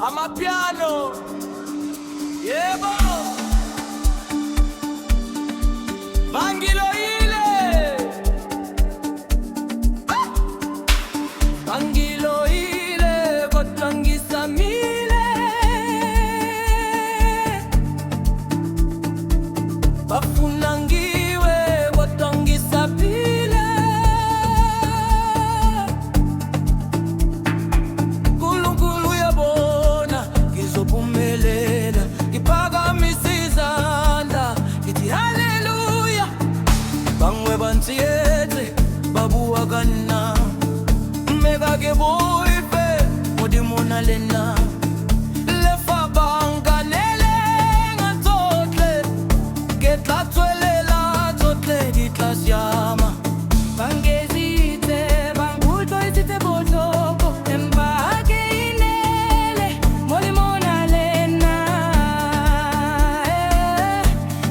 amapiano, yebo, Bangilo ile, Bangilo ile, kotangisamile, bafunangiwe, kotangisapile, Nkulunkulu yabona, ngizophumelela, ngiphakamisa izandla, ngithi haleluya. Bangwe bantiyete, babuwa kana, mmeka ke boife, modimo na lena. Lefa banganele ngatotle, ke tla tswelela tsotle di tla siama. Bangezite, bangutlo isitse botlhoko, empa ke inele, modimo na lena.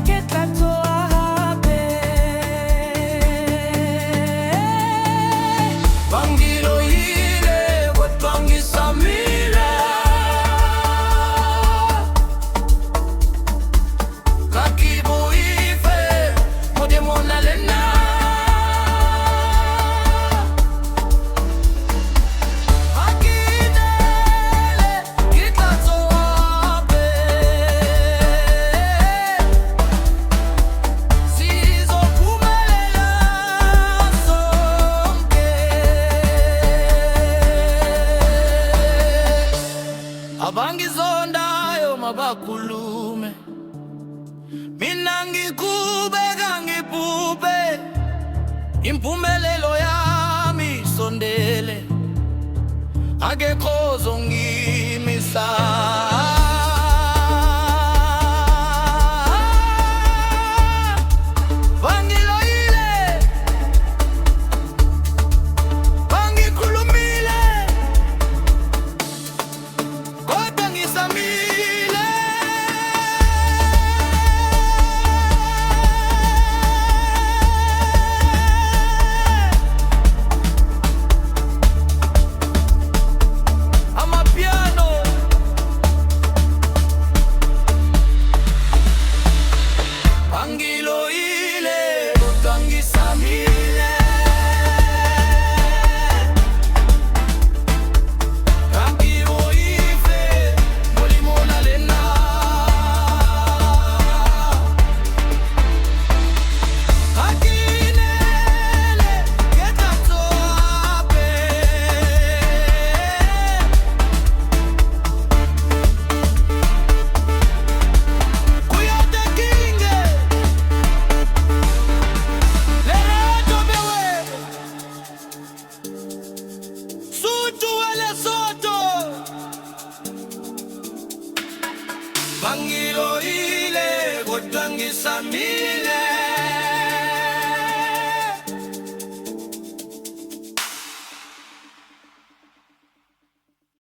Ke tla tsoa hape. Bangilo ile, kotangisamile, kakibu ife, modimo na lena. Akinele, kitla tsoa hape. Sizophumelela sonke. Abangizondayo mabakhulume, mina ngikubeka ngibhubhe, impumelelo yami isondele, akekho ozongimisa. Bangiloyile, bangikhulumile, kodwa ngisamile. Amapiano, bangiloyile, kodwa ngisamile. Kakiboife, modimo na lena. Akinele, ketla tsoa hape. Kuyate kinge, Lereto bewe, Sutu wele soto. Bangilo ile, kodwa ngisamile.